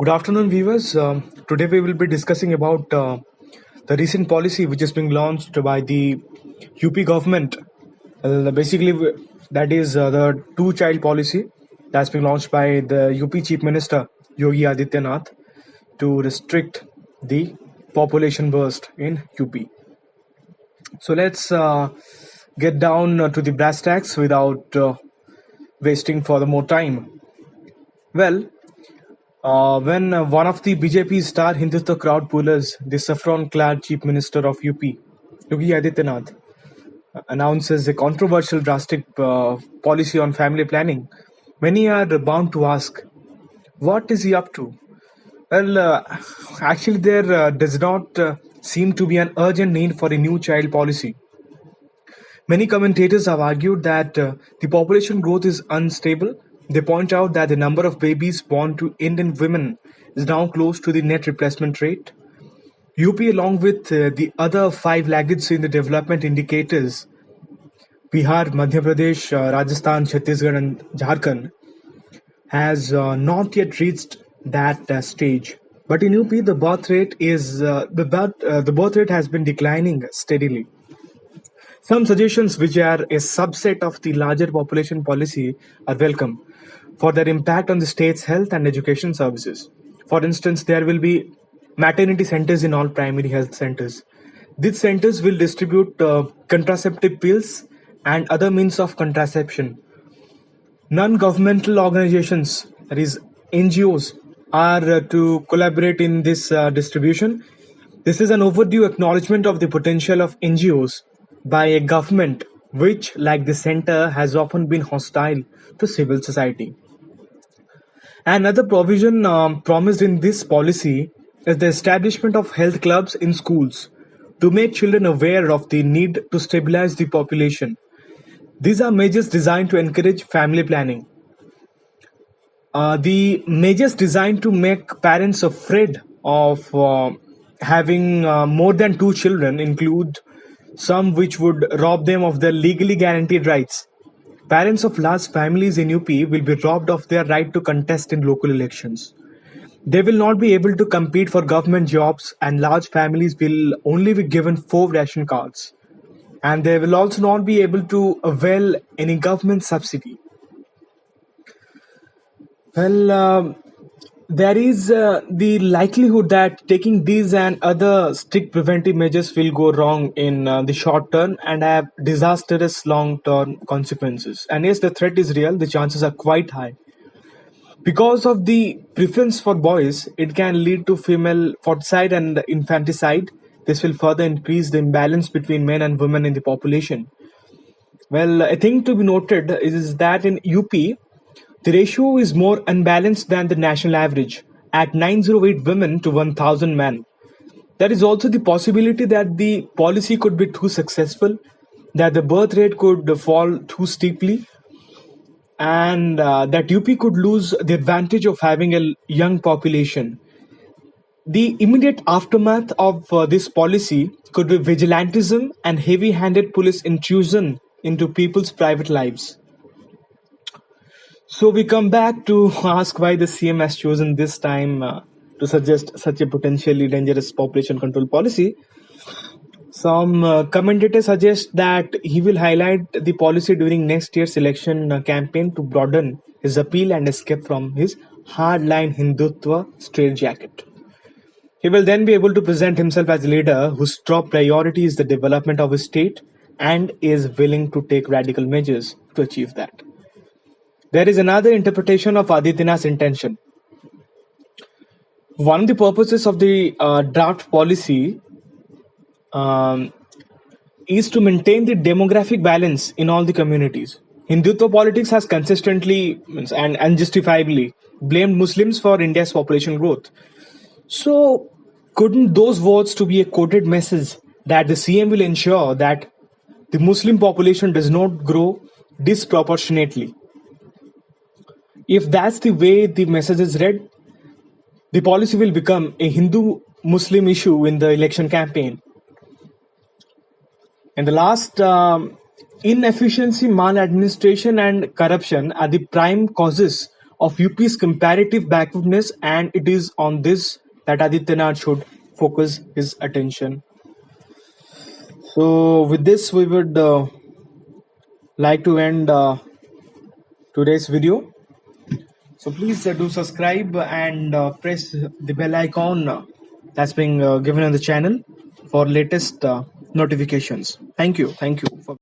Good afternoon, viewers. Today we will be discussing about the recent policy which is being launched by the UP government. That is the two-child policy that's been launched by the UP Chief Minister Yogi Adityanath to restrict the population burst in UP. So let's get down to the brass tacks without wasting further more time. Well, when one of the BJP star Hindutva crowd pullers, the saffron-clad Chief Minister of UP, Yogi Adityanath, announces a controversial drastic policy on family planning, many are bound to ask, what is he up to? Well, actually, there does not seem to be an urgent need for a new child policy. Many commentators have argued that the population growth is unstable. They point out that the number of babies born to Indian women is now close to the net replacement rate. UP, along with the other five laggards in the development indicators, Bihar, Madhya Pradesh, Rajasthan, Chhattisgarh, and Jharkhand, has not yet reached that stage. But in UP, the birth rate has been declining steadily. Some suggestions, which are a subset of the larger population policy, are welcome for their impact on the state's health and education services. For instance, there will be maternity centers in all primary health centers. These centers will distribute contraceptive pills and other means of contraception. Non-governmental organizations, that is NGOs, are to collaborate in this distribution. This is an overdue acknowledgement of the potential of NGOs by a government which, like the center, has often been hostile to civil society. Another provision promised in this policy is the establishment of health clubs in schools to make children aware of the need to stabilize the population. These are measures designed to encourage family planning. The measures designed to make parents afraid of having more than two children include some which would rob them of their legally guaranteed rights. Parents of large families in UP will be robbed of their right to contest in local elections. They will not be able to compete for government jobs, and large families will only be given 4 ration cards. And they will also not be able to avail any government subsidy. Well, there is the likelihood that taking these and other strict preventive measures will go wrong in the short term and have disastrous long-term consequences. And yes, the threat is real, the chances are quite high. Because of the preference for boys, it can lead to female foeticide and infanticide. This will further increase the imbalance between men and women in the population. Well, a thing to be noted is that in UP, the ratio is more unbalanced than the national average, at 908 women to 1000 men. There is also the possibility that the policy could be too successful, that the birth rate could fall too steeply, and that UP could lose the advantage of having a young population. The immediate aftermath of this policy could be vigilantism and heavy-handed police intrusion into people's private lives. So we come back to ask why the CM has chosen this time to suggest such a potentially dangerous population control policy. Some commentators suggest that he will highlight the policy during next year's election campaign to broaden his appeal and escape from his hardline Hindutva straitjacket. He will then be able to present himself as a leader whose top priority is the development of his state and is willing to take radical measures to achieve that. There is another interpretation of Adityanath's intention. One of the purposes of the draft policy is to maintain the demographic balance in all the communities. Hindutva politics has consistently and unjustifiably blamed Muslims for India's population growth. So, couldn't those votes to be a coded message that the CM will ensure that the Muslim population does not grow disproportionately? If that's the way the message is read, the policy will become a Hindu-Muslim issue in the election campaign. And the last, inefficiency, maladministration, and corruption are the prime causes of UP's comparative backwardness, and it is on this that Adityanath should focus his attention. So, with this, we would like to end today's video. So please do subscribe and press the bell icon that's being given on the channel for latest notifications. Thank you. Thank you for